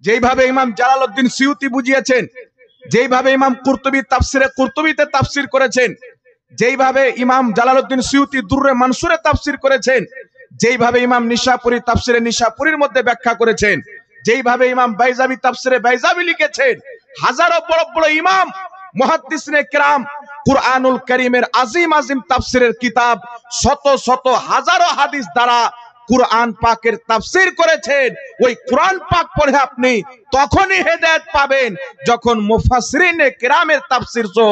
যেইভাবে ইমাম জালালউদ্দিন সিউতি বুঝিয়েছেন, যেইভাবে ইমাম কুরতুবী তাফসিরে কুরতুবীতে তাফসির করেছেন, যেইভাবে ইমাম জালালউদ্দিন সিউতি দুররে মানসুরে তাফসির করেছেন, যেইভাবে ইমাম নিশাপুরী তাফসিরে নিশাপুরীর মধ্যে ব্যাখ্যা করেছেন, যেইভাবে ইমাম বাইজাবি তাফসিরে বাইজাবি লিখেছেন, হাজারো বড় বড় ইমাম মুহাদ্দিসিনে কিরাম কুরআনুল কারীমের আজিম আজিম তাফসিরের কিতাব শত শত হাজারো হাদিস দ্বারা কুরআন পাকের তাফসীর করেছেন। ওই কুরআন পাক পড়ে আপনি তখনই হেদায়েত পাবেন যখন মুফাসসিরিনে কিরামের তাফসীর সহ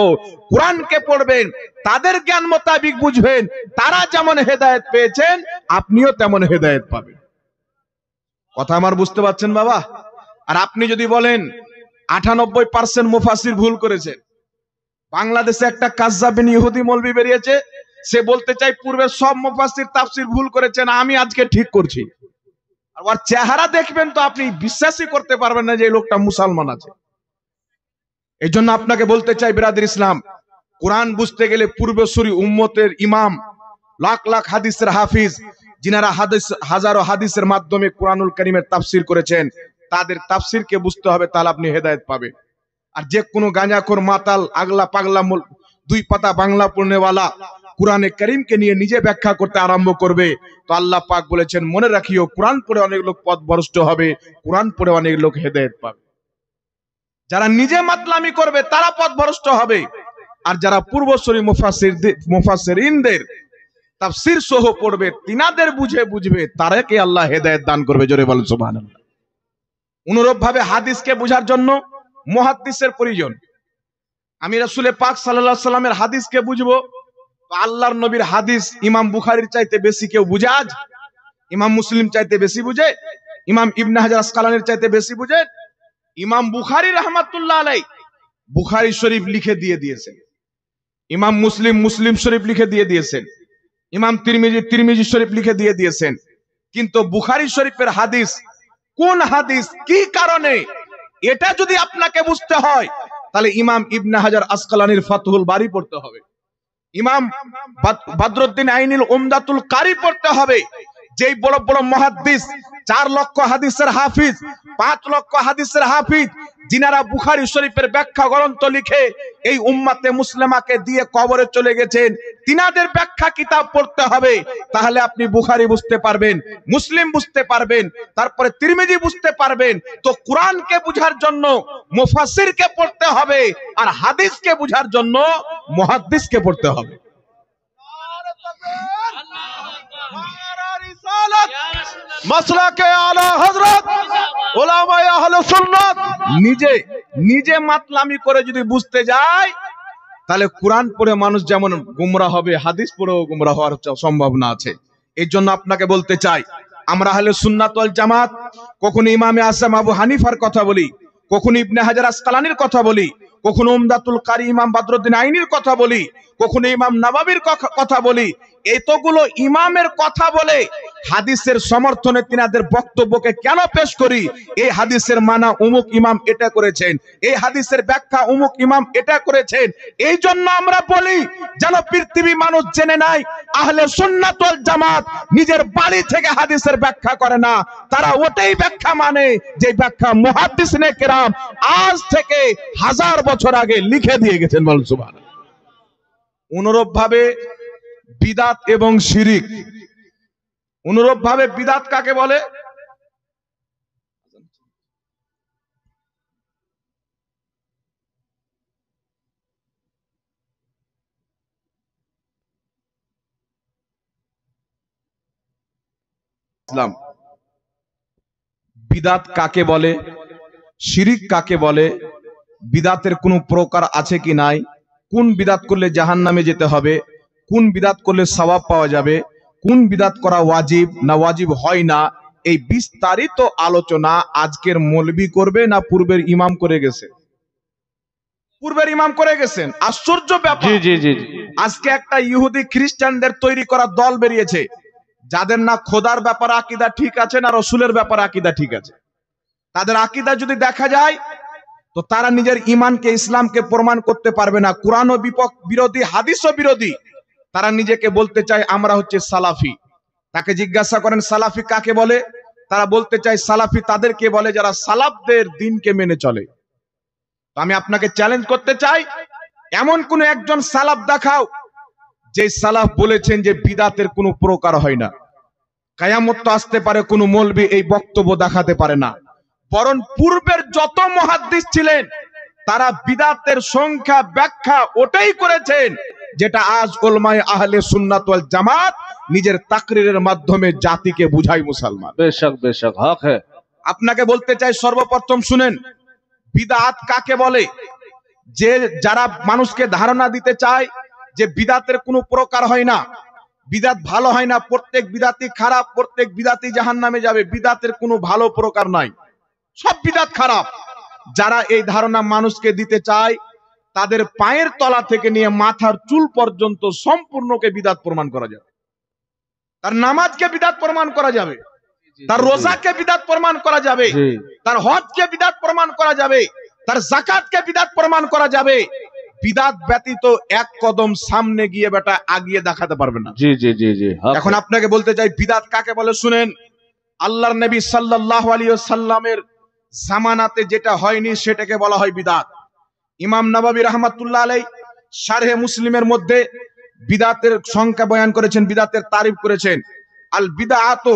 কুরআনকে পড়বেন, তাদের জ্ঞান মোতাবেক বুঝবেন, তারা যেমন হেদায়েত পেয়েছেন আপনিও তেমন হেদায়েত পাবেন। কথা আমার বুঝতে পারছেন বাবা? আর আপনি যদি বলেন 98% মুফাসসির ভুল করেছেন, বাংলাদেশে একটা কাজ্জাবিন ইহুদি মৌলবি বেরিয়েছে, সে বলতে চাই পূর্বে সব মুফাসসির তাফসীর ভুল করেছেন, আমি আজকে ঠিক করছি। আর ওর চেহারা দেখবেন তো আপনি বিশ্বাসই করতে পারবেন না যে এই লোকটা মুসলমান আছে। এই জন্য আপনাকে বলতে চাই বিরাদর ইসলাম, কোরআন বুঝতে গেলে পূর্বসূরি উম্মতের ইমাম, লাখ লাখ হাদিসের হাফিজ, যিনারা হাজারো হাদিসের মাধ্যমে কোরআনুল কারীমের তাফসীর করেছেন, তাদের তাফসীরকে বুঝতে হবে, তাহলে আপনি হেদায়েত পাবেন। আর যে কোনো গাঁজাখোর মাতাল আগলা পাগলা দুই পাতা বাংলা পড়নেওয়ালা কুরআনে কারীমকে নিয়ে নিজে ব্যাখ্যা করতে আরম্ভ করবে, তো আল্লাহ পাক বলেছেন মনে রাখিও কোরআন পড়ে অনেক লোক পথভ্রষ্ট হবে, কোরআন পড়ে অনেক লোক হেদায়েত পাবে। যারা নিজে মাতলামি করবে তারা পথভ্রষ্ট হবে, আর যারা পূর্বসূরি মুফাসসিরিনদের তাফসীর সহ পড়বে, তিনাদের বুঝবে, তারাকে আল্লাহ হেদায়েত দান করবে। জোরে বলেন সুবহানাল্লাহ। অনুরূপ ভাবে হাদিসকে বোঝার জন্য মুহাদ্দিসের প্রয়োজন। আমি রাসূল পাক সাল্লাল্লাহু আলাইহি সাল্লামের হাদিসকে বুঝবো, তো আল্লাহর নবীর হাদিস ইমাম বুখারীর চাইতে বেশি কেউ বুঝে? আজ ইমাম মুসলিম চাইতে বেশি বুঝে? ইমাম ইবনে হাজার আসকালানির চাইতে বেশি বুঝে? ইমাম বুখারী রাহমাতুল্লাহ আলাইহি বুখারী শরীফ লিখে দিয়ে দিয়েছেন, ইমাম মুসলিম মুসলিম শরীফ লিখে দিয়ে দিয়েছেন, ইমাম তিরমিজি তিরমিজি শরীফ লিখে দিয়ে দিয়েছেন। কিন্তু বুখারী শরীফের হাদিস কোন হাদিস, কি কারণে, এটা যদি আপনাকে বুঝতে হয় তাহলে ইমাম ইবনে হাজার আসকালানির ফাতহুল বারী পড়তে হবে, ইমাম বদরুদ্দিন আইনিল উমদাতুল কারী পড়তে হবে। যেই বড় বড় মুহাদ্দিস 4 লক্ষ হাদিসের হাফিজ, 5 লক্ষ হাদিসের হাফিজ, যিনারা বুখারী শরীফের ব্যাখ্যা গ্রন্থ লিখে এই উম্মতে মুসলিমাকে দিয়ে কবরে চলে গেছেন, তিনাদের ব্যাখ্যা কিতাব পড়তে হবে। তাহলে আপনি বুখারী বুঝতে পারবেন, মুসলিম বুঝতে পারবেন, তারপরে তিরমিজি বুঝতে পারবেন। তো কোরআনকে বুঝার জন্য মুফাসসিরকে পড়তে হবে, আর হাদিসকে বুঝার জন্য মুহাদ্দিসকে পড়তে হবে। মাসলাকে আলা হযরত উলামায়ে আহলে সুন্নাত নিজে মাতলামি করে যদি বুঝতে যায়, তাহলে কোরআন পড়ে মানুষ যেমন গুমরাহ হবে, হাদিস পড়েও গুমরাহ হওয়ার সম্ভাবনা আছে। এই জন্য আপনাকে বলতে চাই, আমরা আহলে সুন্নাত ওয়াল জামাত কখনো ইমামে আযম আবু হানিফার কথা বলি, কখনো ইবনে হাজার আসকালানির কথা বলি, কখনো উমদাতুল কারী ইমাম বদরুদ্দিন আইনির কথা বলি, কখনো ইমাম নববীর কথা বলি। এতগুলো ইমামের কথা বলে হাদিসের সমর্থনে তিনাদের বক্তব্যকে কেন পেশ করি? এই হাদিসের মানা অমুক ইমাম এটা করেছেন, এই হাদিসের ব্যাখ্যা অমুক ইমাম এটা করেছেন। এই জন্য আমরা বলি যেন পৃথিবী মানুষ জেনে নাই, আহলে সুন্নাত ওয়াল জামাত নিজের বাড়ি থেকে হাদিসের ব্যাখ্যা করে না, তারা ওটাই ব্যাখ্যা মানে যে ব্যাখ্যা মুহাদ্দিসিনে কিরাম আজ থেকে 1000 বছর আগে লিখে দিয়ে গেছেন। বলেন সুবহানাল্লাহ। অনুরূপ ভাবে বিদাত এবং শিরিক, অনুরূপ ভাবে বিদাত কাকে বলে? ইসলাম বিদাত কাকে বলে, শিরিক কাকে বলে, বিদাতের কোনো প্রকার আছে কি নাই, কোন বিদাত করলে জাহান্নামে যেতে হবে, কোন বিদাত করলে সওয়াব পাওয়া যাবে, কোন বিদাত করা ওয়াজিব না ওয়াজিব হয় না, এই বিস্তারিত আলোচনা আজকের মৌলবি করবে না পূর্বের ইমাম করে গেছে? পূর্বের ইমাম করে গেছেন। আশ্চর্য ব্যাপার, আজকে একটা ইহুদি খ্রিস্টানদের তৈরি করা দল বেরিয়েছে, যাদের না খোদার ব্যাপারে আকীদা ঠিক আছে না রাসূলের ব্যাপারে আকীদা ঠিক আছে। তাদের আকীদা যদি দেখা যায় তো তারা নিজের ঈমানকে, ইসলামকে প্রমাণ করতে পারবে না। কোরআন ও বিরোধী, হাদিস ও বিরোধী। তারা নিজেকে বলতে চায় আমরা হচ্ছে সালাফি। তাকে জিজ্ঞাসা করেন সালাফি কাকে বলে? তারা বলতে চায় সালাফি তাদেরকে বলে যারা সালাফদের দিনকে মেনে চলে। তো আমি আপনাকে চ্যালেঞ্জ করতে চাই, এমন কোন একজন সালাফ দেখাও যে সালাফ বলেছেন যে বিদাতের কোনো প্রকার হয় না। কিয়ামত তো আসতে পারে, কোন মৌলবি এই বক্তব্য দেখাতে পারে না। বরং পূর্বের যত মুহাদ্দিস ছিলেন তারা বিদাতের সংখ্যা ব্যাখ্যা ওটাই করেছেন যেটা আজ উলামায়ে আহলে সুন্নাত ওয়াল জামাত নিজের তাকরিরের মাধ্যমে জাতিকে বুঝায় মুসলমান। বেশক বেশক হক হ্যাঁ। আপনাকে বলতে চাই, সর্বপ্রথম শুনেন বিদআত কাকে বলে। যে যারা মানুষকে ধারণা দিতে চায় যে বিদাতের কোনো প্রকার হয় না, বিদাত ভালো হয় না, প্রত্যেক বিদাতই খারাপ, প্রত্যেক বিদাতই জাহান্নামে যাবে, বিদাতের কোনো ভালো প্রকার নাই, সব বিদাত খারাপ, যারা এই ধারণা মানুষকে দিতে চায় তাদের পায়ের তলা থেকে নিয়ে মাথার চুল পর্যন্ত সম্পূর্ণকে বিদাত প্রমাণ করা যাবে। তার নামাজকে বিদাত প্রমাণ করা যাবে, তার রোজাকে বিদাত প্রমাণ করা যাবে, তার হজকে বিদাত প্রমাণ করা যাবে, তার যাকাতকে বিদাত প্রমাণ করা যাবে। বিদাত ব্যতীত এক কদম সামনে গিয়ে বেটা আগিয়ে দেখাতে পারবে না। জি জি জি জি। এখন আপনাকে বলতে চাই বিদাত কাকে বলে শুনেন। আল্লাহর নবী সাল্লাল্লাহু আলাইহি ওয়াসাল্লামের জামানাতে যেটা হয়নি সেটাকে বলা হয় বিদাত। ইমাম নববী রাহমাতুল্লাহ আলাইহি শারহে মুসলিমের মধ্যে বিদাতের সংখ্যা বয়ান করেছেন, বিদাতের তারিফ করেছেন। আল বিদআতু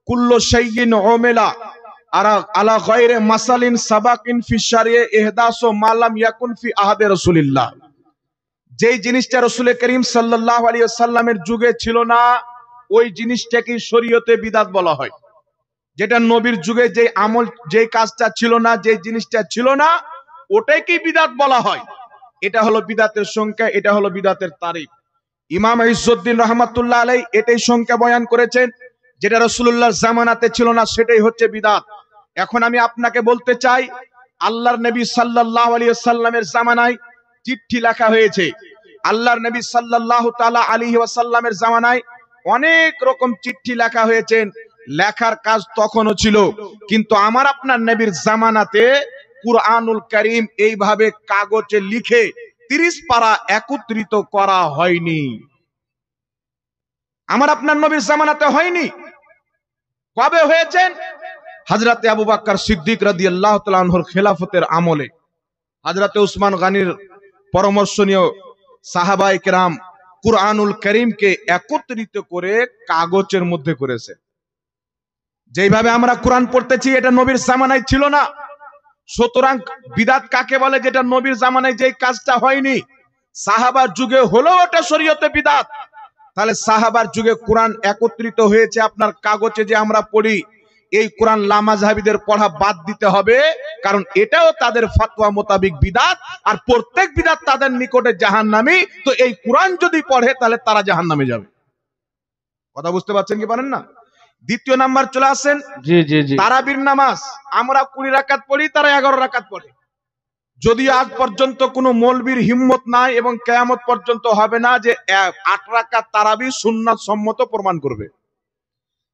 কুল্লু শাইইন উমিলা আলা গায়রি মাসালিন সাবাকিন ফি শারিয়ে ইহদাসু মা লাম ইয়াকুন ফি আহাদে রাসূলিল্লাহ। যেই জিনিসটা রাসূল করিম সাল্লাল্লাহু আলাইহি ওয়াসাল্লামের যুগে ছিল না ওই জিনিসটাকে শরীয়তে বিদআত বলা হয়। যেটা নবীর যুগে যে আমল, যে কাজটা ছিল না, যে জিনিসটা ছিল না, ওটাকে বিদআত বলা হয়। এটা হলো বিদআতের সংখ্যা, এটা হলো বিদআতের তারিখ। ইমাম ইজ্জুদ্দিন রাহমাতুল্লাহ আলাইহি এটাই সংখ্যা বয়ান করেছেন, যেটা রাসূলুল্লাহর জামানাতে ছিল না সেটাই হচ্ছে বিদআত। এখন আমি আপনাকে বলতে চাই আল্লাহর নবী সাল্লাল্লাহু আলাইহি ওয়াসাল্লামের জামানায় চিঠি লেখা হয়েছে। আল্লাহর নবী সাল্লাল্লাহু তাআলা আলাইহি ওয়াসাল্লামের জামানায় অনেক রকম চিঠি লেখা হয়েছে, লেখার কাজ তখনও ছিল। কিন্তু আমার আপনার নবীর জামানাতে কুরআনুল কারীম এইভাবে কাগজে লিখে 30 পারা একত্রিত করা হয়নি। আমার আপনার নবীর জামানাতে হয়নি। কবে হয়েছেন? হযরতে আবু বকর সিদ্দিক রাদিয়াল্লাহু তাআলা আনহুর খেলাফতের আমলে। হযরতে উসমান গনির পরামর্শ নিয়ে সাহাবায়ে কেরাম কুরআনুল কারীমকে একত্রিত করে কাগজের মধ্যে করেছে। যেইভাবে আমরা কোরআন পড়তেছি এটা নবীর জামানায় ছিল না। সুতরাং বিদআত কাকে বলে? যেটা নবীর জামানায় যেই কাজটা হয়নি, সাহাবার যুগে হলো ওটা শরীয়তে বিদআত। তাহলে সাহাবার যুগে কোরআন একত্রিত হয়েছে আপনার কাগজে যে আমরা পড়ি, এই কোরআন লামাযহাবীদের পড়া বাদ দিতে হবে, কারণ এটাও তাদের ফতোয়া মোতাবেক বিদআত, আর প্রত্যেক বিদআত তাদের নিকটে জাহান্নামী। তো এই কোরআন যদি পড়ে তাহলে তারা জাহান্নামে যাবে। কথা বুঝতে পারছেন কি পারেন না? দ্বিতীয় নাম্বার চলে আসেন জি জি জি। তারাবির নামাজ। আমরা 20 রাকাত পড়ি, তারা 11 রাকাত পড়ে। যদিও আজ পর্যন্ত কোনো মৌলবীর হিম্মত নাই এবং কিয়ামত পর্যন্ত হবে না যে 8 রাকাত তারাবি সুন্নাত সম্মত প্রমাণ করবে।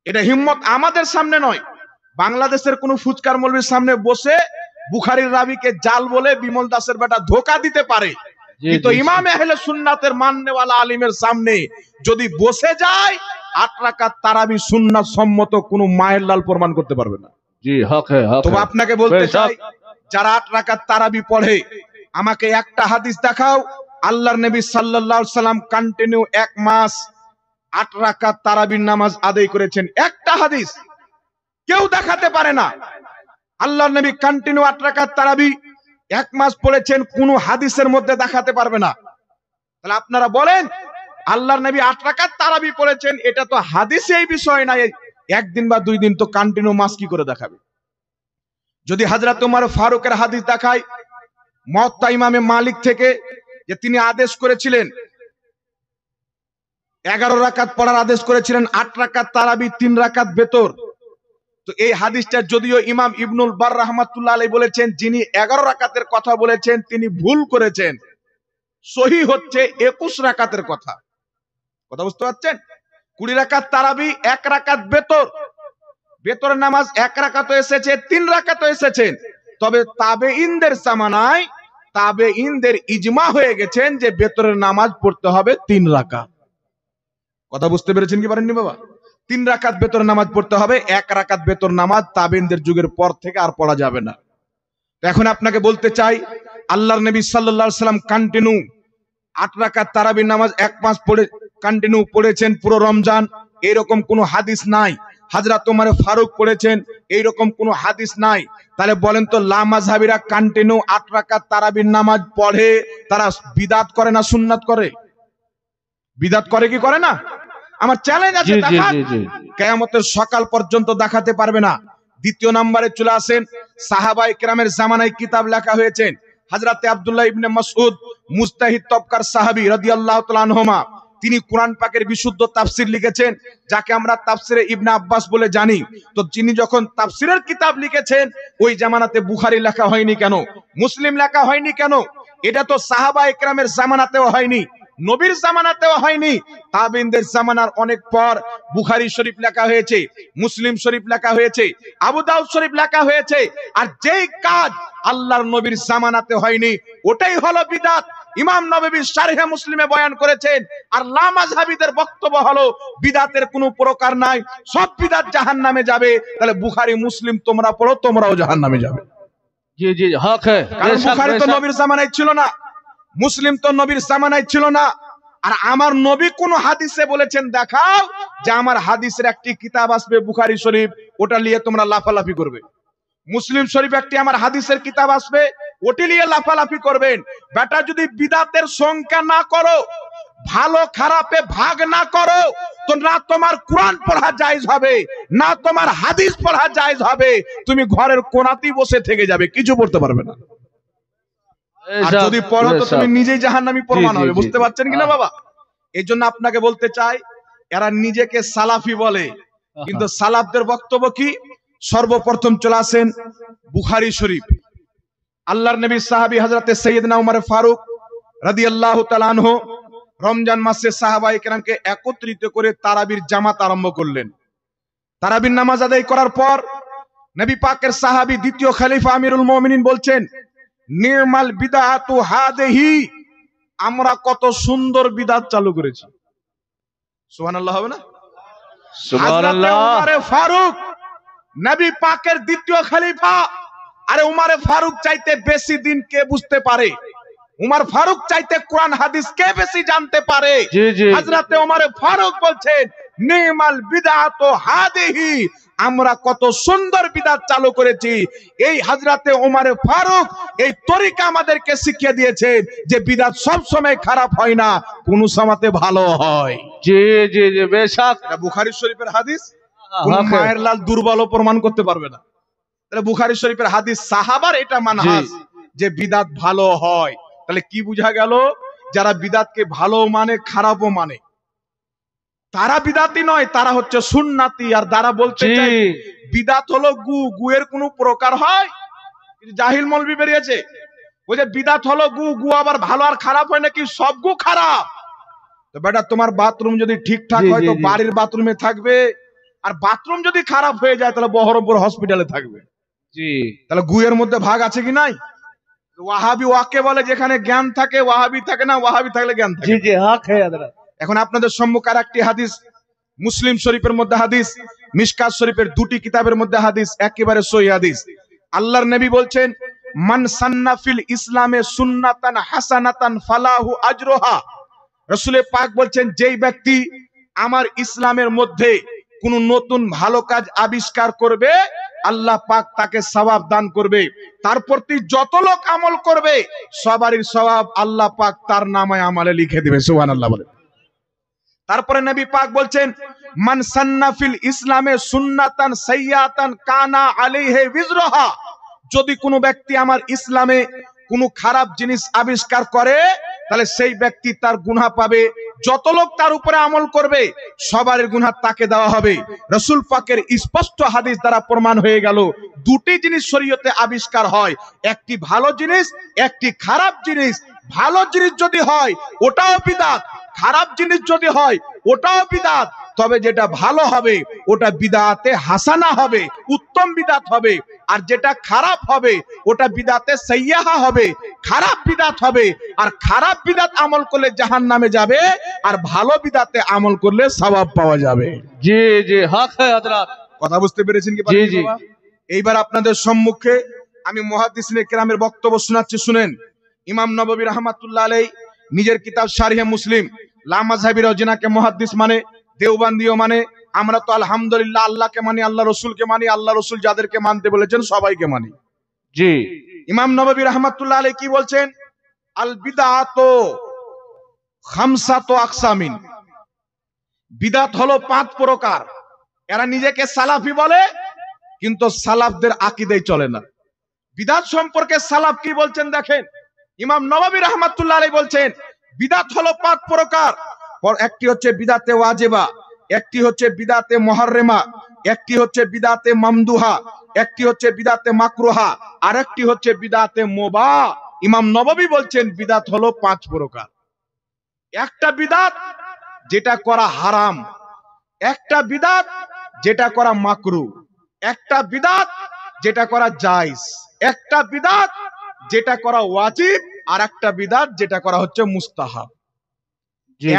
এটা হিম্মত আমাদের সামনে নয়, বাংলাদেশের কোন ফুচকার মৌলবীর সামনে বসে বুখারীর রাবিকে জাল বলে বিমল দাসের বেটা ধোকা দিতে পারে, কিন্তু ইমাম আহলে সুন্নাতের মাননেওয়ালা আলিমের সামনে যদি বসে যায় 8 রাকাত তারাবি সুন্নাত সম্মত কোন মায়ের লাল প্রমাণ করতে পারবে না। জি হক হ্যাঁ হক। তো আপনাকে বলতে চাই যারা 8 রাকাত তারাবি পড়ে আমাকে একটা হাদিস দেখাও আল্লাহর নবী সাল্লাল্লাহু আলাইহি সাল্লাম কন্টিনিউ 1 মাস 8 রাকাত তারাবির নামাজ আদায় করেছেন। একটা হাদিস কেউ দেখাতে পারে না। আল্লাহর নবী কন্টিনিউ 8 রাকাত তারাবি 1 মাস পড়েছেন, কোন হাদিসের মধ্যে দেখাতে পারবে না। তাহলে আপনারা বলেন আল্লাহর নবী 8 রাকাত তারাবি পড়েছেন, এটা তো হাদিসে এই বিষয় নাই, একদিন বা 2 দিন তো কন্টিনিউ মাস কি করে দেখাবে? যদি হযরত ওমর ফারুকের হাদিস দেখায় মুওয়াত্তা ইমামে মালিক থেকে যে তিনি আদেশ করেছিলেন 11 রাকাত পড়ার আদেশ করেছিলেন, 8 রাকাত তারাবি 3 রাকাত বেতর। তো এই হাদিসটা যদিও ইমাম ইবনুল বার রাহমাতুল্লাহ আলাইহি বলেছেন যিনি 11 রাকাতের কথা বলেছেন তিনি ভুল করেছেন, সহি হচ্ছে 21 রাকাতের কথা। কথা বুঝতে পারছেন? 20 রাকাত তারাবি, 1 রাকাত বেতর। বেতরের নামাজ 1 রাকাতও এসেছে, 3 রাকাতও এসেছেন। তবে তাবেঈনদের জামানায় তাবেঈনদের ইজমা হয়ে গেছেন যে বেতরের নামাজ পড়তে হবে 3 রাকাত। কথা বুঝতে পেরেছেন কি পারেননি বাবা? 3 রাকাত বেতর নামাজ পড়তে হবে। 1 রাকাত বেতর নামাজ তাবেইনদের যুগের পর থেকে আর পড়া যাবে না। এখন আপনাকে বলতে চাই, আল্লাহর নবী সাল্লাল্লাহু আলাইহি সাল্লাম কন্টিনিউ 8 রাকাত তারাবির নামাজ 1 মাস পড়ে কন্টিনিউ পড়েছেন পুরো রমজান, এরকম কোনো হাদিস নাই। হযরত ওমর ফারুক পড়েছেন, এইরকম কোনো হাদিস নাই। তাহলে বলেন তো, লা মাযহাবিরা কন্টিনিউ 8 রাকাত তারাবির নামাজ পড়ে, তারা বিদআত করে না সুন্নাত করে? বিদআত করে কি করে না? আমার চ্যালেঞ্জ আছে, দেখান। কিয়ামতের সকাল পর্যন্ত দেখাতে পারবে না। দ্বিতীয় নম্বরে চলে আসেন, সাহাবায়ে কেরামের জামানায় কিতাব লেখা হয়েছে। হযরতে আব্দুল্লাহ ইবনে মাসউদ মুজতাহিদ তবকার সাহাবী রাদিয়াল্লাহু তাআলা আনহুমা, তিনি কোরআন পাকের বিশুদ্ধ তাফসীর লিখেছেন, যাকে আমরা তাফসীরে ইবনে আব্বাস বলে জানি। তো তিনি যখন তাফসীরের কিতাব লিখেছেন, ওই জামানাতে বুখারী লেখা হয়নি কেন? মুসলিম লেখা হয়নি কেন? এটা তো সাহাবায়ে কেরামের জামানাতেও হয়নি, নবীর জামানাতেও হয়নি, তাবেইনদের জামানার অনেক পর বুখারী শরীফ লেখা হয়েছে, মুসলিম শরীফ লেখা হয়েছে, আবু দাউদ শরীফ লেখা হয়েছে। আর যেই কাজ আল্লাহর নবীর জামানাতে হয়নি, ওটাই হলো বিদআত। ইমাম নববী শারহে মুসলিমে বয়ান করেছেন। আর লা মাযহাবীদের বক্তব্য হলো বিদআতের কোনো প্রকার নাই, সব বিদআত জাহান্নামে যাবে। তাহলে বুখারী মুসলিম তোমরা পড়ো, তোমরাও জাহান্নামে যাবে। জি জি, হক হ্যাঁ। কারণ বুখারী তো নবীর জামানায় ছিল না, মুসলিম তো নবীর জামানায় ছিল না। আর আমার নবী কোন হাদিসে বলেছেন দেখাও যে আমার হাদিসের একটি কিতাব আসবে বুখারী শরীফ, ওটা নিয়ে তোমরা লাফালাফি করবে। মুসলিম শরীফ একটি আমার হাদিসের কিতাব আসবে, ওটি নিয়ে লাফালাফি করবেন। বেটা যদি বিদআতের সংখ্যা না করো, ভালো খারাপে ভাগ না করো, তো না তোমার কোরআন পড়া জায়েজ হবে, না তোমার হাদিস পড়া জায়েজ হবে। তুমি ঘরের কোনাতেই বসে থেকে যাবে, কিছু পড়তে পারবে না। আর যদি পড়ো তো তুমি নিজেই জাহান্নামী প্রমাণ হবে। বুঝতে পারছেন কিনা বাবা? এই জন্য আপনাকে বলতে চাই, এরা নিজেকে সালাফি বলে, কিন্তু সালাফদের বক্তব্য কি? সর্বপ্রথম চলে আসেন বুখারী শরীফ। আল্লাহর নবী সাহাবী হযরতে সাইয়েদনা ওমর ফারুক রাদিয়াল্লাহু তাআলা আনহু রমজান মাসে সাহাবায়ে কেরামকে একত্রিত করে তারাবির জামাত আরম্ভ করলেন। তারাবির নামাজ আদায় করার পর নবী পাকের সাহাবী দ্বিতীয় খলিফা আমিরুল মুমিনিন বলছেন, নির্মাল বিদআতু হাদিহি, আমরা কত সুন্দর বিদআত চালু করেছি। সুবহানাল্লাহ হবে না? সুবহানাল্লাহ। ওমর ফারুক নবী পাকের দ্বিতীয় খলিফা। আরে ওমর ফারুক চাইতে বেশি দিন কে বুঝতে পারে? উমর ফারুক চাইতে কোরআন হাদিস কে বেশি জানতে পারে? হযরতে ওমর ফারুক বলছেন, নির্মাল বিদআতু হাদিহি, আমরা কত সুন্দর বিদআত চালু করেছি। এই হযরতে ওমর ফারুক এই তরিকা আমাদেরকে শিখিয়ে দিয়েছেন যে বিদআত সব সময় খারাপ হয় না, কোন সময়তে ভালো হয়। জি জি জি, বেশক। এটা বুখারী শরীফের হাদিস, কোন মায়ের লাল দুর্বল প্রমাণ করতে পারবে না। তাহলে বুখারী শরীফের হাদিস, সাহাবার এটা মানহাজ যে বিদআত ভালো হয়। তাহলে কি বুঝা গেল? যারা বিদআতকে ভালো মানে খারাপও মানে, তারা বিদআতি নয়, তারা হচ্ছে সুন্নাতি। আর যারা বলতে চায় বিদআত হলো গু, গুয়ের কোন প্রকার হয়? জাহিল মৌলবি বেরিয়েছে, ওই যে বিদআত হলো গু, গু আবার ভালো আর খারাপ হয় নাকি? সব গু খারাপ। তো বেটা, তোমার বাথরুম যদি ঠিকঠাক হয় তো বাড়ির বাথরুমে থাকবে, আর বাথরুম যদি খারাপ হয়ে যায় তাহলে বহরমপুর হসপিটালে থাকবে। জি, তাহলে গুয়ের মধ্যে ভাগ আছে কি নাই? ওয়াহাবি ওয়াকে বলে যেখানে জ্ঞান থাকে ওয়াহাবি থাকে না, ওয়াহাবি থাকলে জ্ঞান থাকে। জি জি, হক হ্যায় হযরত। এখন আপনাদের সম্মুখে আরেকটি হাদিস, মুসলিম শরীফের মধ্যে হাদিস, মিশকাত শরীফের দুটি কিতাবের মধ্যে হাদিস, একেবারে সহিহ হাদিস। আল্লাহর নবী বলছেন, মান সান্না ফিল ইসলামে সুন্নাতান হাসানাতান ফালাহু আজরুহা। রাসূল পাক বলছেন, যেই ব্যক্তি আমার ইসলামের মধ্যে কোন নতুন ভালো কাজ আবিষ্কার করবে, আল্লাহ পাক তাকে সওয়াব দান করবে। তার প্রতি যত লোক আমল করবে সবারই সওয়াব আল্লাহ পাক তার নামে আমলে লিখে দিবে। সুবহানাল্লাহ বলে। তারপরে নবী পাক বলছেন, মান সান্না ফিল ইসলামে সুন্নাতান সাইয়াতান কানা আলাইহি বিজরুহা। যদি কোনো ব্যক্তি আমার ইসলামে কোনো খারাপ জিনিস আবিষ্কার করে, তাহলে সেই ব্যক্তি তার গুনাহ পাবে। যত লোক তার উপরে আমল করবে সবার গুনাহ তাকে দেওয়া হবে। রাসূল পাকের স্পষ্ট হাদিস দ্বারা প্রমাণ হয়ে গেল, দুটি জিনিস শরীয়তে আবিষ্কার হয়, একটি ভালো জিনিস, একটি খারাপ জিনিস। ভালো জিনিস যদি হয় ওটাও বিদআত, খারাপ জিনিস যদি হয় ওটাও বিদআত। তবে যেটা ভালো হবে ওটা বিদআতে হাসানা হবে, উত্তম বিদআত হবে। আর যেটা খারাপ হবে ওটা বিদাতে সাইয়্যাহা হবে, খারাপ বিদাত হবে। আর খারাপ বিদাত আমল করলে জাহান্নামে যাবে, আর ভালো বিদাতে আমল করলে সওয়াব পাওয়া যাবে। जी जी हक है हजरत। কথা বুঝতে পেরেছেন কি? জি, জি। এইবার আপনাদের সম্মুখে আমি মুহাদ্দিসিনে কেরামের বক্তব্য শোনাচ্ছি, শুনেন। ইমাম নববী রাহমাতুল্লাহ আলাইহি নিজের কিতাব শারহে মুসলিম, লামাযহাবিরাও জিনাকে মুহাদ্দিস মানে, দেওবন্দিও মানে, আমরা তো আলহামদুলিল্লাহ আল্লাহকে মানি, আল্লাহ রাসূলকে মানি, আল্লাহ রাসূল যাদেরকে মানতে বলেছেন সবাইকে মানি। जी ইমাম নববী রাহমাতুল্লাহ আলাইহি কি বলছেন? আল বিদআতু খামসাতু আকসামিন, বিদআত হলো 5 প্রকার। এরা নিজেকে সালাফি বলে, কিন্তু সালাফদের আকীদায় চলে না। বিদআত সম্পর্কে সালাফ কি বলছেন দেখেন। ইমাম নববী রাহমাতুল্লাহ আলাইহি বলছেন বিদআত হলো 5 প্রকার। একটি হচ্ছে বিদআতে ওয়াজিবা, একটি হচ্ছে বিদআতে মুহাররামা, একটি হচ্ছে বিদআতে মামদুহা, একটি হচ্ছে বিদআতে মাকরুহা, আর একটি হচ্ছে বিদআতে মুবাহ। ইমাম নববী বলছেন বিদআত হলো 5 প্রকার। একটা বিদআত যেটা করা হারাম, একটা বিদআত যেটা করা মাকরু, একটা বিদআত যেটা করা জায়েজ, একটা বিদআত যেটা করা ওয়াজিব, আর একটা বিদআত যেটা করা হচ্ছে মুস্তাহাব।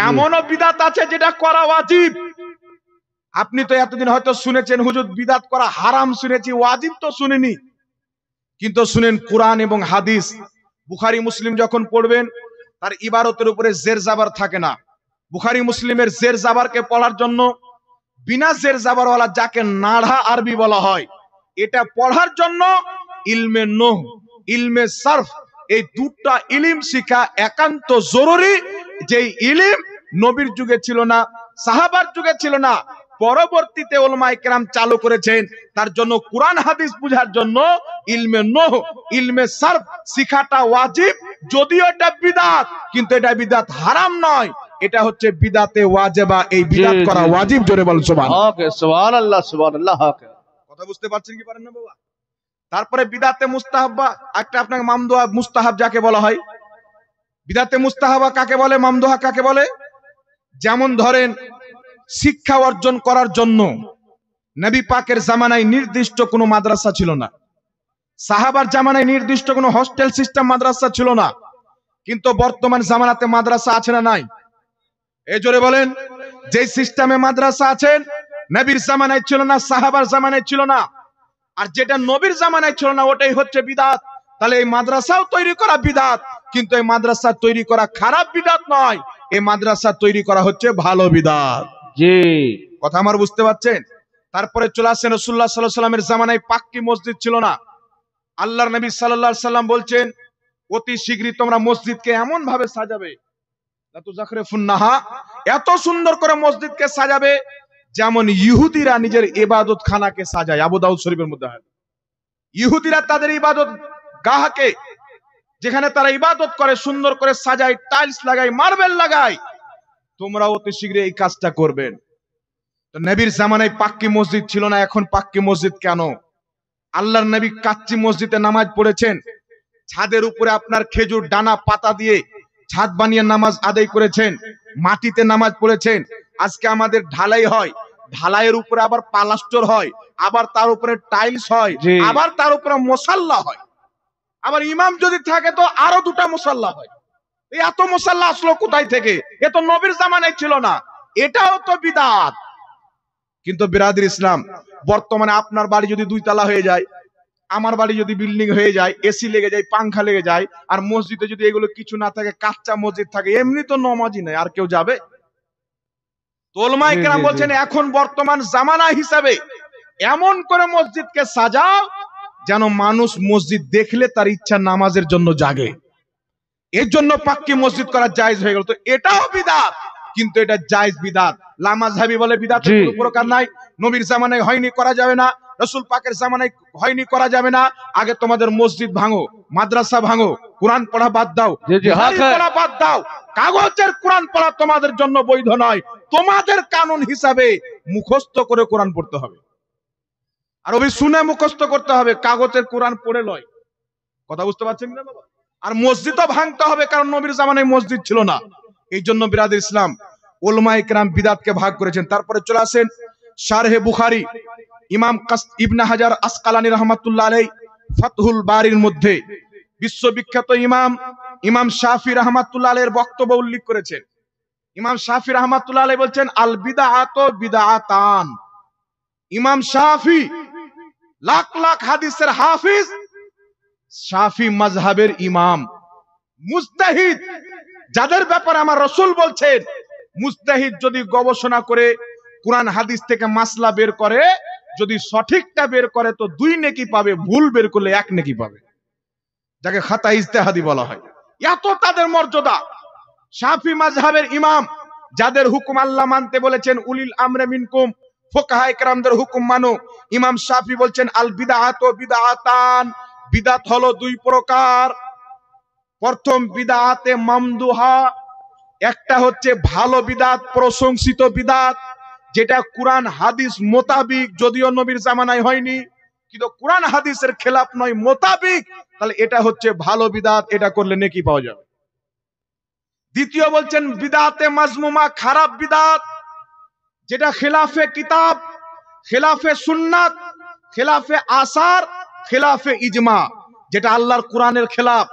এমনও বিদআত আছে যেটা করা ওয়াজিব। আপনি তো এতদিন হয়তো শুনেছেন হুজুর বিদআত করা হারাম শুনেছি, ওয়াজিব তো শুনিনি। কিন্তু শুনেন কোরআন এবং হাদিস, বুখারী মুসলিম যখন পড়বেন তার ইবারতের উপরে জের জাবার থাকে না। বুখারী মুসলিমের জের জাবারকে পড়ার জন্য বিনা জের জাবারওয়ালা, যাকে নাড়া আরবি বলা হয়, এটা পড়ার জন্য ইলমে নহু, ইলমে সারফ, এই দুটা ইলম শিখা একান্ত জরুরি। যেই ইলম নবীর যুগে ছিল না, সাহাবার যুগে ছিল না, পরবর্তীতে উলামায়ে কেরাম চালু করেছেন। তার জন্য কোরআন হাদিস বুঝার জন্য ইলমে নহু, ইলমে সারফ শিখাটা ওয়াজিব। যদিও এটা বিদআত, কিন্তু এটা বিদআত হারাম নয়, এটা হচ্ছে বিদআতে ওয়াজিবা। এই বিদআত করা ওয়াজিব। জোরে বল সুবহানাল্লাহ। हक है, सुभान अल्लाह हक है। কথা বুঝতে পারছেন কি পারেন না বাবা? তারপরে বিদআতে মুস্তাহাবা, একটা আপনাকে মামদুহা মুস্তাহাব যাকে বলা হয়। বিদআতে মুস্তাহাবা কাকে বলে, মামদুহা কাকে বলে? যেমন ধরেন শিক্ষা অর্জন করার জন্য নবী পাকের জামানায় নির্দিষ্ট কোনো মাদ্রাসা ছিল না, সাহাবার জামানায় নির্দিষ্ট কোনো হস্টেল সিস্টেম মাদ্রাসা ছিল না। কিন্তু বর্তমান জামানাতে মাদ্রাসা আছে না নাই? এই জোরে বলেন। যে সিস্টেমে মাদ্রাসা আছেন নবীর জামানায় ছিল না, সাহাবার জামানায় ছিল না। আর যেটা নবীর জামানায় ছিল না ওটাই হচ্ছে বিদআত। তাহলে এই মাদ্রাসাও তৈরি করা বিদআত, কিন্তু এই মাদ্রাসা তৈরি করা খারাপ বিদআত নয়, এই মাদ্রাসা তৈরি করা হচ্ছে ভালো বিদআত। जी কথা আমার বুঝতে পারছেন? তারপরে চলে আসেন রাসূলুল্লাহ সাল্লাল্লাহু আলাইহি ওয়াসাল্লামের জামানায় পাক্কি মসজিদ ছিল না। আল্লাহর নবী সাল্লাল্লাহু আলাইহি ওয়াসাল্লাম বলছেন অতি শীঘ্রই তোমরা মসজিদকে এমন ভাবে সাজাবে, এত সুন্দর করে মসজিদকে সাজাবে যেমন ইহুদিরা নিজের ইবাদত খানাকে সাজায়। আবু দাউদ শরীফের মধ্যে হয়, ইহুদিরা তাদের ইবাদত গাহকে যেখানে তারা ইবাদত করে সুন্দর করে সাজায়, টাইলস লাগায়, মার্বেল লাগায়। তোমরা অতি শীঘ্রই এই কাজটা করবেন। তো নবীর জামানায় পাক্কি মসজিদ ছিল না, এখন পাক্কি মসজিদ কেন? আল্লাহর নবী কাচ্চি মসজিদে নামাজ পড়েছেন, ছাদের উপরে আপনার খেজুর ডানা পাতা দিয়ে ছাদ বানিয়ে নামাজ আদায় করেছেন, মাটিতে নামাজ পড়েছেন। আজকে আমাদের ঢালাই হয়, ঢালাইয়ের উপরে আবার প্লাস্টার হয়, আবার তার উপরে টাইলস হয়, আবার তার উপরে মুসাল্লা হয়, আবার ইমাম যদি থাকে তো আরো দুটা মুসাল্লা হয়। এই এত মুসাল্লা আসলো কোথায় থেকে? এ তো নবীর জামানায় ছিল না, এটাও তো বিদআত। কিন্তু বিরাদর ইসলাম, বর্তমানে আপনার বাড়ি যদি 2 তলা হয়ে যায়, আমার বাড়ি যদি বিল্ডিং হয়ে যায়, এসি লেগে যায়, পাংখা লেগে যায়, আর মসজিদে যদি এগুলো কিছু না থাকে, কাচ্চা মসজিদ থাকে, এমনি তো নামাজি নাই, আর কেউ যাবে? তো উলামায়ে কেরাম বলছেন এখন বর্তমান জামানা হিসাবে এমন করে মসজিদকে সাজাও যেন মানুষ মসজিদ দেখলে তার ইচ্ছা নামাজের জন্য জাগে। এর জন্য পাক্কি মসজিদ করা জায়েজ হয়ে গেল। তো এটাও বিদআত, কিন্তু এটা জায়েজ বিদআত। লামাযহাবি বলে বিদআতের কোনো প্রকার নাই, নবীর জামানায় হয়নি, করা যাবে না, রাসূল পাকের জামানায় হয়নি, করা যাবে না। আগে তোমাদের মসজিদ ভাঙো, মাদ্রাসা ভাঙো, কোরআন পড়া বাদ দাও, পড়া বাদ দাও। কাগজের কোরআন পড়া তোমাদের জন্য বৈধ নয়, তোমাদের কানুন হিসাবে মুখস্থ করে কোরআন পড়তে হবে, আর ওই শুনে মুখস্থ করতে হবে, কাগজের কোরআন পড়ে লয়। কথা বুঝতে পারছেন না বাবা? আর মসজিদও ভাঙতে হবে, কারণ নবীর জামানায় মসজিদ ছিল না। এই জন্য বিরাদর ইসলাম উলামায়ে কেরাম বিদআতকে ভাগ করেছেন। তারপরে চলে আসেন শারহে বুখারী, ইমাম ইবনে হাজার আসকালানী রাহমাতুল্লাহ আলাইহি ফাতহুল বারির মধ্যে বিশ্ববিখ্যাত ইমাম শাফি রাহমাতুল্লাহ আলাইহির বক্তব্য উল্লেখ করেছেন। ইমাম শাফি রাহমাতুল্লাহ আলাইহি বলছেন, আল বিদআতু বিদআতান। ইমাম শাফি লাখ লাখ হাদিসের হাফিজ, শাফি মাযহাবের ইমাম, মুজতাহিদ, যাদের ব্যাপারে আমার রাসূল বলছেন মুজতাহিদ যদি গবেষণা করে কুরআন হাদিস থেকে মাসলা বের করে, যদি সঠিকটা বের করে তো 2 নেকি পাবে, ভুল বের করলে 1 নেকি পাবে, যাকে খাতা ইজতিহাদি বলা হয়। এত তাদের মর্যাদা। শাফি মাযহাবের ইমাম, যাদের হুকুম আল্লাহ মানতে বলেছেন, উলিল আমরে মিনকুম, ফুকাহায়ে কেরামদের হুকুম মানো। ইমাম শাফি বলছেন, আল বিদআতু বিদআতান, বিদআত হলো 2 প্রকার। প্রথম বিদআতে মামদুহা, একটা হচ্ছে ভালো বিদআত, প্রশংসিত বিদআত, যেটা কুরআন হাদিস মোতাবিক, যদিও নবীর জামানায় হয়নি, কিন্তু কুরআন হাদিসের খেলাফ নয়, মোতাবিক, তাহলে এটা হচ্ছে ভালো বিদআত, এটা করলে নেকি পাওয়া যাবে। দ্বিতীয় বলছেন বিদআতে মাজমুমা, খারাপ বিদআত, যেটা খেলাফে কিতাব, খেলাফে সুন্নাত, খেলাফে আসার, খেলাফে ইজমা, যেটা আল্লাহর কোরআনের খেলাফ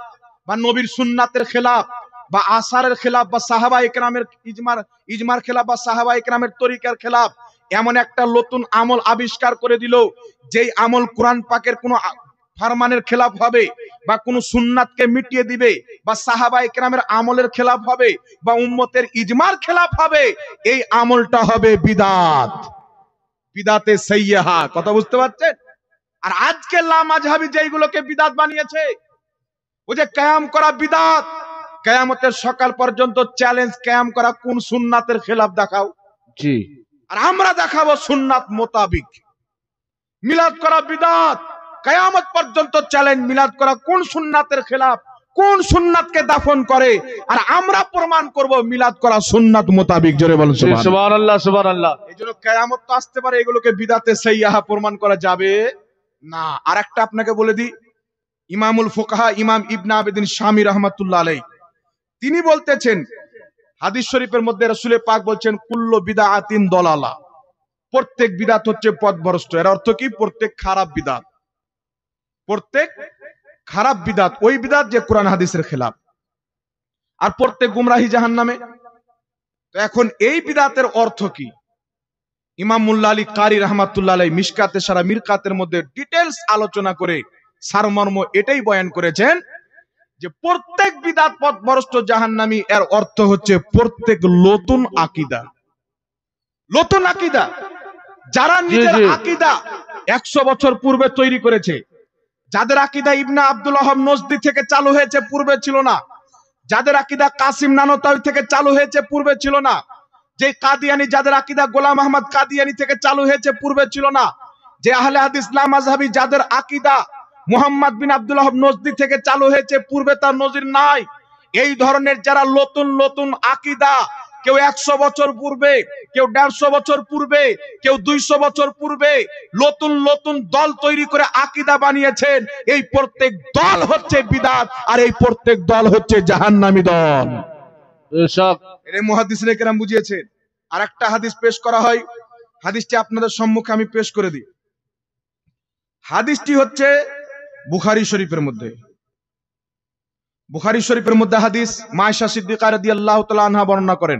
বা নবীর সুন্নাতের খেলাফ বা আসারের খেলাফ বা সাহাবায়ে কেরামের ইজমার খেলাফ বা সাহাবায়ে কেরামের তরিকার খেলাফ। এমন একটা নতুন আমল আবিষ্কার করে দিল, যেই আমল কোরআন পাকের কোন ফরমানের খেলাফ হবে বা কোন সুন্নাতকে মিটিয়ে দিবে বা সাহাবায়ে কেরামের আমলের খেলাফ হবে বা উম্মতের ইজমার খেলাফ হবে, এই আমলটা হবে বিদআত, বিদআতে সাইয়্যিহা। কথা বুঝতে পারছেন? আর আজকে লামাযহাবী যেইগুলোকে বিদআত বানিয়েছে, ওই যে কিয়াম করা বিদআত, কিয়ামতের সকাল পর্যন্ত চ্যালেঞ্জ, কিয়াম করা কোন সুন্নাতের খেলাফ দেখাও। জি। আর আমরা দেখাবো সুন্নাত মোতাবিক। মিলাদ করা বিদআত, কিয়ামত পর্যন্ত চ্যালেঞ্জ, মিলাদ করা কোন সুন্নাতের খেলাফ, কোন সুন্নাতকে দাফন করে, আর আমরা প্রমাণ করব মিলাদ করা সুন্নাত মোতাবিক। জোরে বলুন সুবহানাল্লাহ। সুবহানাল্লাহ সুবহানাল্লাহ। এইজন্য কিয়ামত তো আসতে পারে, এগুলোকে বিদআতে সাইয়্যিহা প্রমাণ করা যাবে না। আরেকটা আপনাকে বলে দিই, ইমামুল ফুকাহা ইমাম ইবনে আবিদিন শামী রাহমাতুল্লাহ আলাইহি তিনি বলতেছেন, হাদিস শরীফের মধ্যে রাসূল পাক বলছেন, কুল্লু বিদআতিন দলালা, প্রত্যেক বিদআত হচ্ছে পথভ্রষ্ট। এর অর্থ কি? প্রত্যেক খারাপ বিদআত, প্রত্যেক খারাপ বিদআত ওই বিদআত যে কোরআন হাদিসের খেলাফ, আর প্রত্যেক গুমরাহি জাহান্নামে। তো এখন এই বিদআতের অর্থ কি? ইমাম মুল্লা আলী কারি রাহমাতুল্লাহ আলাইহি মিশকাতে সারা মিরকাতের মধ্যে ডিটেইলস আলোচনা করে সারমর্ম এটাই বয়ান করেছেন যে প্রত্যেক বিদআত পথভ্রষ্ট জাহান্নামী। এর অর্থ হচ্ছে প্রত্যেক নতুন আকীদা, নতুন আকীদা, যারা নিজের আকীদা 100 বছর পূর্বে তৈরি করেছে, যাদের আকীদা ইবনে আব্দুল ওয়াহাব নজদি থেকে চালু হয়েছে, পূর্বে ছিল না, যাদের আকীদা কাসিম নানতাওয়ী থেকে চালু হয়েছে, পূর্বে ছিল না, যে কাদিয়ানী, যাদের আকীদা গোলাম আহমদ কাদিয়ানী থেকে চালু হয়েছে, পূর্বে ছিল না, যে আহলে হাদিস লামাযহাবী, যাদের আকীদা মুহাম্মদ বিন আব্দুল ওয়াহাব নজদি থেকে চালু হয়েছে, পূর্বে তার নজির নাই। এই ধরনের যারা নতুন নতুন আকীদা, কেউ 100 বছর পূর্বে, কেউ 150 বছর পূর্বে, কেউ 200 বছর পূর্বে নতুন নতুন দল তৈরি করে আকীদা বানিয়েছেন, এই প্রত্যেক দল হচ্ছে বিদআত, আর এই প্রত্যেক দল হচ্ছে জাহান্নামী দল। বেশক এর মুহাদ্দিসিনে কেরাম বুঝিয়েছেন। আরেকটা হাদিস পেশ করা হয়, হাদিসটি আপনাদের সম্মুখে আমি পেশ করে দিই। হাদিসটি হচ্ছে বুখারী শরীফের মধ্যে, বুখারী শরীফের মধ্যে হাদিস। মায়েশা সিদ্দিকা রাদিয়াল্লাহু তাআলা আনহা বর্ণনা করেন,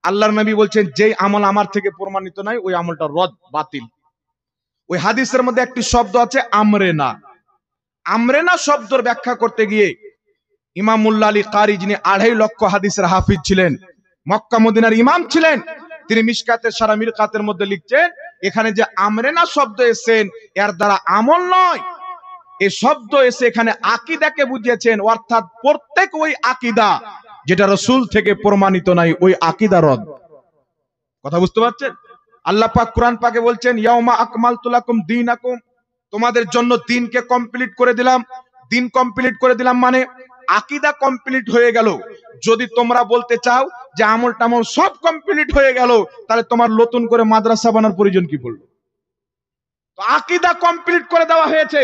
আল্লাহর নবী বলছেন, যেই আমল আমার থেকে প্রমাণিত নয় ওই আমলটা রদ, বাতিল। ওই হাদিসের মধ্যে একটি শব্দ আছে আমরেনা। আমরেনা শব্দের ব্যাখ্যা করতে গিয়ে ইমাম মুল্লা আলী কারি, যিনি 2.5 লক্ষ হাদিসের হাফিজ ছিলেন, মক্কা মদিনার ইমাম ছিলেন, তিনি মিশকাতে সারা মিরকাতের মধ্যে লিখছেন, এখানে যে আমরেনা শব্দ এসেছেন এর দ্বারা আমল নয়, এই শব্দ এসে এখানে আকীদাকে বুঝিয়েছেন, অর্থাৎ প্রত্যেক ওই আকীদা যেটা রাসূল থেকে প্রমাণিত নাই, ওই আকীদা রদ। কথা বুঝতে পারছেন? আল্লাহ পাক কোরআন পাকে বলছেন, ইয়াউমা আকমালতু লাকুম দীনাকুম, তোমাদের জন্য দিনকে কমপ্লিট করে দিলাম। দিন কমপ্লিট করে দিলাম মানে আকীদা কমপ্লিট হয়ে গেল। যদি তোমরা বলতে চাও যে আমল টামল সব কমপ্লিট হয়ে গেল, তাহলে তোমার নতুন করে মাদ্রাসা বানার প্রয়োজন কি পড়লো? তো আকীদা কমপ্লিট করে দেওয়া হয়েছে।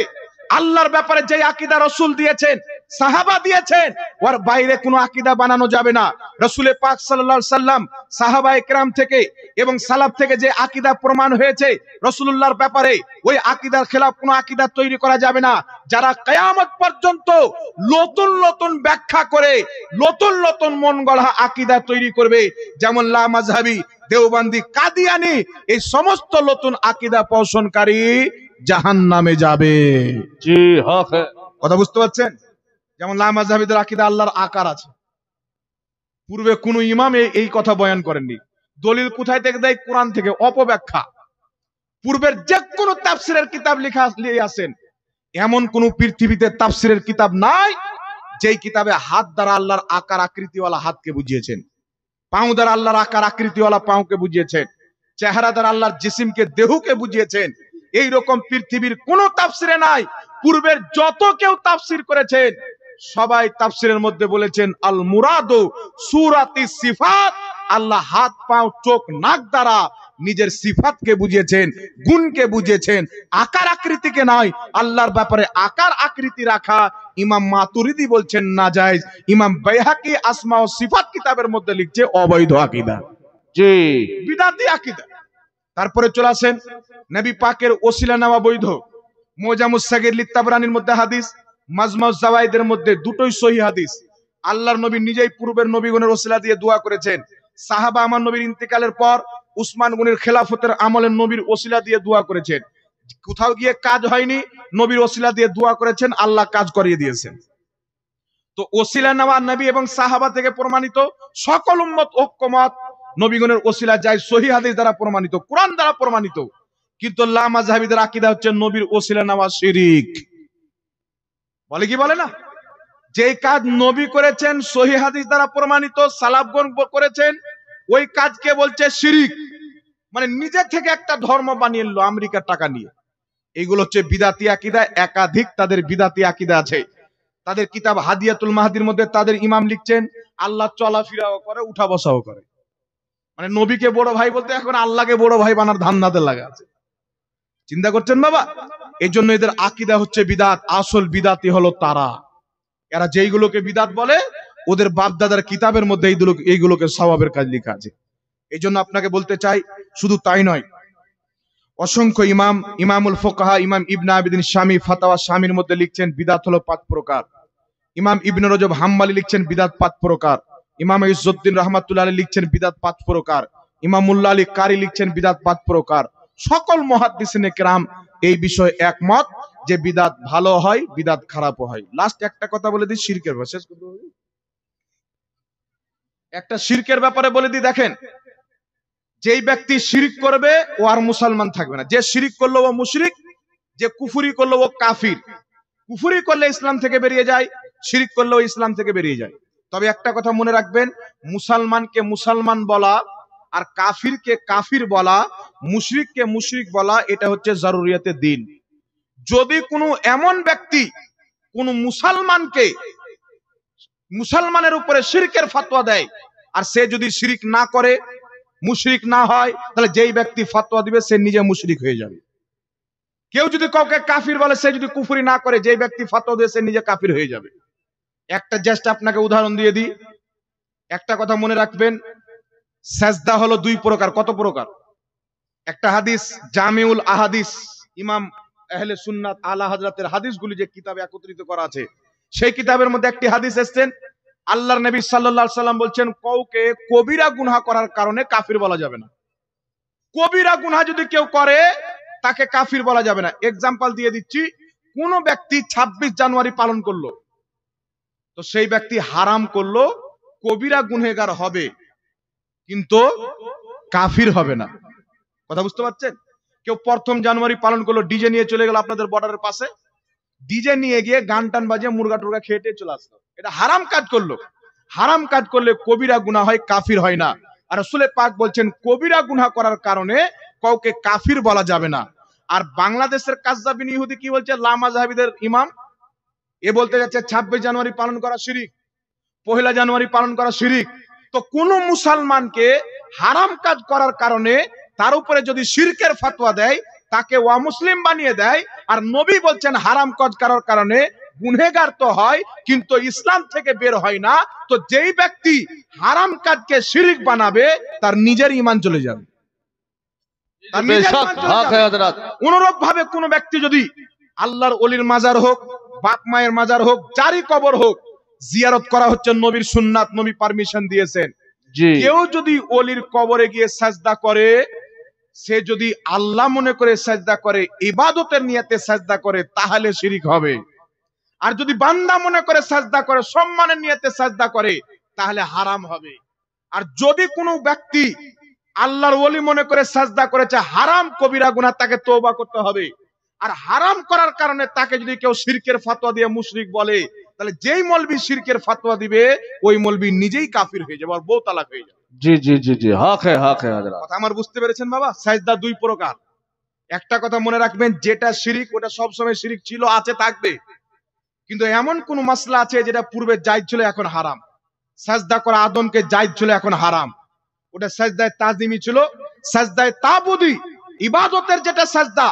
আল্লাহর ব্যাপারে যে আকীদা রাসূল দিয়েছেন, সাহাবা দিয়েছেন, ওর বাইরে কোনো আকীদা বানানো যাবে না। রাসূল পাক সাল্লাল্লাহু আলাইহি সাল্লাম, সাহাবায়ে কেরাম থেকে এবং সালাফ থেকে যে আকীদা প্রমাণ হয়েছে রাসূলুল্লাহর ব্যাপারে, ওই আকীদার খেলাফ কোনো আকীদা তৈরি করা যাবে না। যারা কিয়ামত পর্যন্ত নতুন নতুন ব্যাখ্যা করে নতুন নতুন মন গড়া আকীদা তৈরি করবে, যেমন লা মাযহাবী, দেওবন্দি, কাদিয়ানী, এই সমস্ত নতুন আকীদা পোষণকারী জাহান্নামে যাবে। জি হক হ্যাঁ। কথা বুঝতে পারছেন? যেমন লা মাযহাবীদের আকীদা আল্লাহর আকার আছে। পূর্বে কোন ইমাম এই কথা বয়ান করেননি। দলিল কোথায় থেকে দেয়? কোরআন থেকে, অপব্যাখ্যা। পূর্বের যে কোনো তাফসিরের কিতাব লেখা নিয়ে আসেন, এমন কোন পৃথিবীতে তাফসিরের কিতাব নাই যেই কিতাবে হাত দ্বারা আল্লাহর আকার আকৃতিওয়ালা হাতকে বুঝিয়েছেন, পাও দ্বারা আল্লাহর আকার আকৃতিওয়ালা পাওকে বুঝিয়েছেন, চেহারা দ্বারা আল্লাহর জিসিমকে, দেহকে বুঝিয়েছেন। এই রকম পৃথিবীর কোন তাফসিরে নাই। পূর্বের যত কেউ তাফসির করেছেন সবাই তাফসিরের মধ্যে বলেছেন আল মুরাদু সূরাতিস সিফাত, আল্লাহ হাত, পাও, চোখ, নাক দ্বারা নিজের সিফাতকে বুঝিয়েছেন, গুণকে বুঝিয়েছেন, আকার আকৃতিকে নয়। আল্লাহর ব্যাপারে আকার আকৃতি রাখা ইমাম মাতুরিদি বলছেন নাজায়েজ। ইমাম বাইহাকি আসমা ও সিফাত কিতাবের মধ্যে লিখছে অবৈধ আকীদা, জি বিদাতি আকীদা। তারপরে চলে আসেন নবী পাকের ওসিলা নেওয়া বৈধ। মুজামুস সাগীর লিত্তাবরানির মধ্যে হাদিস, মাজমাউজ জাওয়াইদের মধ্যে দুটোই সহিহ হাদিস। আল্লাহর নবী নিজেই পূর্বের নবীগণের ওসিলা দিয়ে দোয়া করেছেন। সাহাবা আমার নবীর ইন্তেকালের পর উসমান গনির খেলাফতের আমলে নবীর ওসিলা দিয়ে দোয়া করেছেন। কোথাও গিয়ে কাজ হয়নি, নবীর ওসিলা দিয়ে দোয়া করেছেন, আল্লাহ কাজ করিয়ে দিয়েছেন। তো ওসিলা নেওয়া নবী এবং সাহাবা থেকে প্রমাণিত, সকল উম্মত ঐক্যমত নবীগণের ওসিলা যায় সহিহ হাদিস দ্বারা প্রমাণিত, কোরআন দ্বারা প্রমাণিত। কিন্তু লা মাযহাবীদের আকীদা হচ্ছে নবীর ওসিলা নেওয়া শিরক। বলে কি বলে না? যে কাজ নবী করেছেন সহিহ হাদিস দ্বারা প্রমাণিত, সালাফগণ করেছেন, ওই কাজকে বলছে শিরক। মানে নিজে থেকে একটা ধর্ম বানিয়ে নিল আমেরিকার টাকা নিয়ে। এইগুলো হচ্ছে বিদাতি আকীদা। একাধিক তাদের বিদাতি আকীদা আছে। তাদের কিতাব হাদিয়াতুল মাহদির মধ্যে তাদের ইমাম লিখছেন আল্লাহ চলাফেরাও করে, উঠা বসাও করে। মানে নবীকে বড় ভাই বলতে এখন আল্লাহকে বড় ভাই বানার ধান্দাতে লাগা আছে। চিন্তা করছেন বাবা? এই জন্য এদের আকীদা হচ্ছে বিদাত। আসল বিদাতি হলো তারা, এরা যেইগুলোকে বিদাত বলে ওদের বাপ দাদার কিতাবের মধ্যে এইগুলোকে সওয়াবের কাজ লেখা আছে। এই জন্য আপনাকে বলতে চাই, শুধু তাই নয়, অসংখ্য ইমাম, ইমামুল ফুকাহা, ইমাম ইবনে আবিদিন শামী ফাতাওয়া শামীর মধ্যে লিখছেন বিদাত হলো 5 প্রকার। ইমাম ইবনে রজব হাম্বলী লিখছেন বিদাত 5 প্রকার। ইমাম ইজ্জুদ্দিন রাহমাতুল্লাহ আলাইহি লিখছেন বিদাত 5 প্রকার। ইমাম মুল্লা আলী কারি লিখছেন বিদাত 5 প্রকার। সকল মুহাদ্দিসিনে কেরাম এই বিষয়ে একমত যে বিদাত ভালো হয়, বিদাত খারাপও হয়। লাস্ট একটা কথা বলে দিই শিরকের ব্যাপারে, শেষ করতে হবে। একটা শিরকের ব্যাপারে বলে দিই, দেখেন, যেই ব্যক্তি শিরিক করবে ও আর মুসলমান থাকবে না। যে শিরিক করলো ও মুশরিক, যে কুফরি করলো ও কাফির। কুফরি করলে ইসলাম থেকে বেরিয়ে যায়, শিরিক করলেও ইসলাম থেকে বেরিয়ে যায়। তবে একটা কথা মনে রাখবেন, মুসলমানকে মুসলমান বলা আর কাফিরকে কাফির বলা, মুশরিককে মুশরিক বলা, এটা হচ্ছে জরুরিয়াতে দ্বীন। যদি কোনো এমন ব্যক্তি কোন মুসলমানকে মুসলমানের উপরে শিরকের ফতোয়া দেয় আর সে যদি শিরিক না করে, মুশরিক না হয়, তাহলে যেই ব্যক্তি ফতোয়া দিবে সে নিজে মুশরিক হয়ে যাবে। কেউ যদি কাউকে কাফির বলে, সে যদি কুফরি না করে, যেই ব্যক্তি ফতোয়া দেয় সে নিজে কাফির হয়ে যাবে। একটা জাস্ট আপনাকে উদাহরণ দিয়ে দিই। একটা কথা মনে রাখবেন, সাজদা হলো 2 প্রকার। কত প্রকার? একটা হাদিস জামিউল আহাদিস, ইমাম আহলে সুন্নাত আলা হযরতের হাদিসগুলি যে কিতাবে একত্রিত করা আছে, সেই কিতাবের মধ্যে একটি হাদিস এসেছেন, আল্লাহর নবী সাল্লাল্লাহু আলাইহি সাল্লাম বলছেন কাউকে কবিরা গুনাহ করার কারণে কাফির বলা যাবে না। কবিরা গুনাহ যদি কেউ করে তাকে কাফির বলা যাবে না। এক্সাম্পল দিয়ে দিচ্ছি, কোন ব্যক্তি 26 জানুয়ারি পালন করলো, তো সেই ব্যক্তি হারাম করলো, কবিরা গুনহগার হবে, কিন্তু কাফির হবে না। কথা বুঝতে পারছেন? কেউ 1 জানুয়ারি পালন করলো, ডিজে নিয়ে চলে গেল আপনাদের বর্ডারের পাশে, ডিজে নিয়ে গিয়ে গান টান বাজিয়ে মুরগা টুরগা খেয়ে চলে আসলো, এটা হারাম কাজ করলো। হারাম কাজ করলে কবিরা গুনাহ হয়, কাফির হয় না। আর রাসূল পাক বলছেন কবিরা গুনাহ করার কারণে কাউকে কাফির বলা যাবে না। আর বাংলাদেশের কাজ্জাবিন ইহুদি কি বলছে? লা মাযহাবীদের ইমাম এ বলতে যাচ্ছে 26 জানুয়ারি পালন করা শিরিক, 1 জানুয়ারি পালন করা শিরিক। তো কোন মুসলমানকে হারাম কাজ করার কারণে তার উপরে যদি শিরকের ফতোয়া দেয়, তাকে অমুসলিম বানিয়ে দেয়। আর নবী বলছেন হারাম কাজ করার কারণে গুনহেগার তো হয় কিন্তু ইসলাম থেকে বের হয় না। তো যেই ব্যক্তি হারাম কাজকে শিরিক বানাবে তার নিজের ঈমান চলে যাবে, তার নিজের बेशक ঈমান চলে हक যাবে। है हजरत। অনুরূপ ভাবে কোন ব্যক্তি যদি আল্লাহর ওলির মাজার হোক, বাপ মায়ের মাজার হোক, যারই কবর হোক, জিয়ারত করা হচ্ছে নবীর সুন্নাত, নবী পারমিশন দিয়েছেন। जी কেউ যদি ওলির কবরে গিয়ে সাজদা করে, সে যদি আল্লাহ মনে করে সাজদা করে, ইবাদতের নিয়তে সাজদা করে, তাহলে শিরিক হবে। আর যদি বান্দা মনে করে সাজদা করে, সম্মানের নিয়তে সাজদা করে, তাহলে হারাম হবে। আর যদি কোনো ব্যক্তি আল্লাহর ওলি মনে করে সাজদা করেছে, হারাম কবিরা গুনাহ, তাকে তওবা করতে হবে। আর হারাম করার কারণে তাকে যদি কেউ শিরকের ফতোয়া দিয়ে মুশরিক বলে, তাহলে যেই মৌলবি শিরকের ফতোয়া দিবে ওই মৌলবি নিজেই কাফির হয়ে যাবে আর বউ তালাক হয়ে যাবে। जी जी जी जी हक है हजरत। কথা আমার বুঝতে পেরেছেন বাবা? সাজদা দুই প্রকার। একটা কথা মনে রাখবেন, যেটা শিরিক ওটা সব সময় শিরিক ছিল, আছে, থাকবে। কিন্তু এমন কোন মাসলা আছে যেটা পূর্বে জায়েজ ছিল এখন হারাম। সাজদা করা আদমকে জায়েজ ছিল, এখন হারাম। ওটা সাজদায়ে তাজিমি ছিল। সাজদায়ে তাবুদি, ইবাদতের যেটা সাজদা,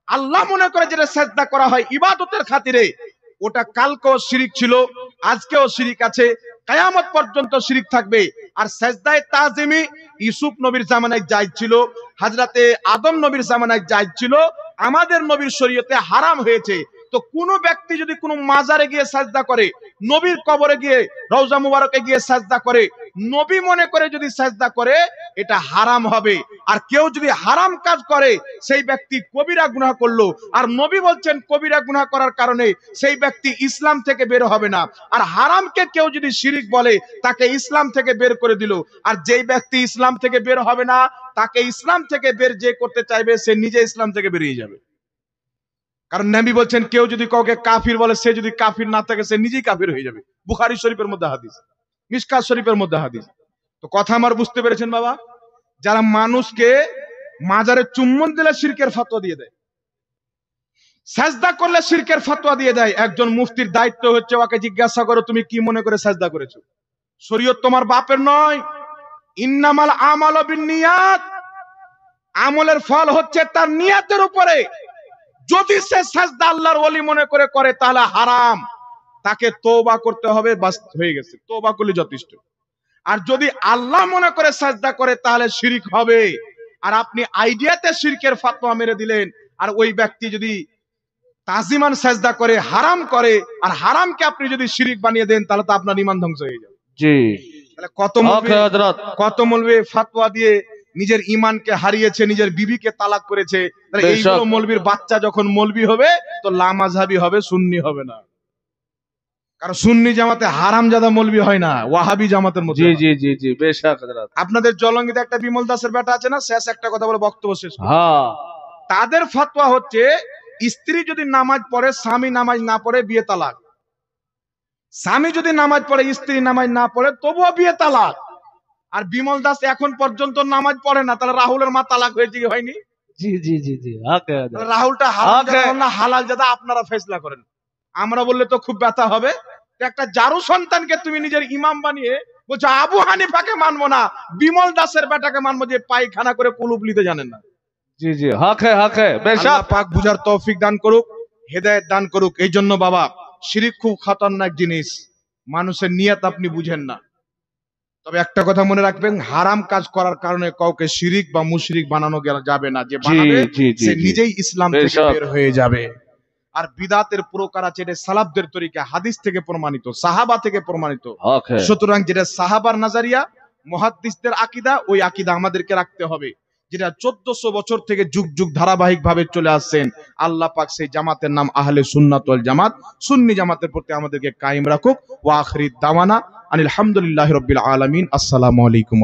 আল্লাহ মনে করে যেটা সাজদা করা হয় ইবাদতের খাতিরে, ওটা কালকেও শিরিক ছিল, আজকেও শিরিক আছে, কিয়ামত পর্যন্ত শিরিক থাকবে। আর সাজদায়ে তাজিমি ইউসুফ নবীর জামানায় জায়েজ ছিল, হযরতে আদম নবীর জামানায় জায়েজ ছিল, আমাদের নবীর শরীয়তে হারাম হয়েছে। তো কোন ব্যক্তি যদি কোনো মাজারে গিয়ে সাজদা করে, নবীর কবরে গিয়ে, রওজা মুবারকে গিয়ে সাজদা করে, নবী মনে করে যদি সাজদা করে, এটা হারাম হবে। আর কেউ যদি হারাম কাজ করে, সেই ব্যক্তি কবিরা গুনাহ করলো। আর নবী বলছেন কবিরা গুনাহ করার কারণে সেই ব্যক্তি ইসলাম থেকে বের হবে না। আর হারামকে কেউ যদি শিরিক বলে, তাকে ইসলাম থেকে বের করে দিল। আর যেই ব্যক্তি ইসলাম থেকে বের হবে না, তাকে ইসলাম থেকে বের যে করতে চাইবে, সে নিজে ইসলাম থেকে বেরিয়ে যাবে। কারণ নবী বলছেন কেউ যদি কাউকে কাফির বলে, সে যদি কাফির না থাকে, সে নিজেই কাফির হয়ে যাবে। বুখারী শরীফের মধ্যে হাদিস, মিশকাত শরীফের মধ্যে হাদিস। তো কথা আমার বুঝতে পেরেছেন বাবা? যারা মানুষকে মাজারে চুম্বন দিলে শিরকের ফতোয়া দিয়ে দেয়, সাজদা করলে শিরকের ফতোয়া দিয়ে দেয়, একজন মুফতির দায়িত্ব হচ্ছে ওকে জিজ্ঞাসা করো তুমি কি মনে করে সাজদা করেছো। শরীয়ত তোমার বাপের নয়। ইন্নামাল আমালু বিন্নিয়াত, আমলের ফল হচ্ছে তার নিয়তের উপরে। যদি সে সাজদা আল্লাহর ওলি মনে করে করে, তাহলে হারাম, তাকে তওবা করতে হবে, বাস হয়ে গেছে, তওবা করলে যথেষ্ট। আর যদি আল্লাহ মনে করে সাজদা করে, তাহলে শিরিক হবে। আর আপনি আইডিয়াতে শিরকের ফতোয়া মেরে দিলেন। আর ওই ব্যক্তি যদি তাজিমান সাজদা করে, হারাম করে, আর হারামকে আপনি যদি শিরিক বানিয়ে দেন, তাহলে তো আপনার ঈমান ধ্বংস হয়ে যাবে। जी তাহলে কত हक মৌলবি, है हजरत। কত মৌলবি ফতোয়া দিয়ে নিজের ঈমানকে হারিয়েছে, নিজের বিবিকে তালাক করেছে। তাহলে বেশক। এইগুলো মৌলবির বাচ্চা যখন মৌলবি হবে, তো লামাযহাবি হবে, সুন্নি হবে না। কারণ সুন্নি জামাতে হারামজাদা মৌলবি হয় না, ওয়াহাবি জামাতের মধ্যে जी হয়। जी जी जी बेशक हजरत। আপনাদের জলঙ্গিতে একটা বিমল দাসের বেটা আছে না, শেষ একটা কথা বলে বক্তব্য শেষ করব। हाँ তাদের ফতোয়া হচ্ছে স্ত্রী যদি নামাজ পড়ে, স্বামী নামাজ না পড়ে, বিয়ে তালাক। স্বামী যদি নামাজ পড়ে, স্ত্রী নামাজ না পড়ে, তবুও বিয়ে তালাক। আর বিমল দাস এখন পর্যন্ত নামাজ পড়ে না, তাহলে রাহুলের মা তালাক হয়েছে কি হয়নি? जी जी जी जी हक है তাহলে हजरत। রাহুলটা হারামজাদা না হালাল জাদা, আপনারা ফেসলা করেন। আমরা বললে তো খুব ব্যথা হবে। একটা জারু সন্তানকে তুমি নিজের ইমাম বানিয়ে বলছো আবু হানিফাকে মানবো না, বিমল দাসের বেটাকে মানবো, যে পায়খানা করে কুলুপ নিতে জানেন না। जी जी हक है আল্লাহ बेशक। পাক বুঝার তৌফিক দান করুক, হেদায়েত দান করুক। এই জন্য বাবা, শিরিক খুব খতরনাক জিনিস, মানুষের নিয়ত আপনি বুঝেন না। তবে একটা কথা মনে রাখবেন, হারাম কাজ করার কারণে কাউকে শিরিক বা মুশরিক বানানো যাবে না। যে বানাবে জি, জি, সে জি। নিজেই ইসলাম থেকে বেশক। বের হয়ে যাবে। আর বিদাতের প্রকার আছে, এটা সালাফদের তরিকা, হাদিস থেকে প্রমাণিত, সাহাবা থেকে প্রমাণিত। हक है। সুতরাং যেটা সাহাবার নাজারিয়া, মুহাদ্দিসদের আকীদা, ওই আকীদা আমাদেরকে রাখতে হবে, যেটা 1400 বছর থেকে যুগ যুগ ধারাবাহিক ভাবে চলে আসছেন। আল্লাহ পাক সেই জামাতের নাম আহলে সুন্নাত ওয়াল জামাত, সুন্নি জামাতের প্রতি আমাদেরকে কায়েম রাখুক। ওয়া আখিরি দাওয়ানা আনিল হামদুলিল্লাহি রাব্বিল আলামিন। আসসালামু আলাইকুম।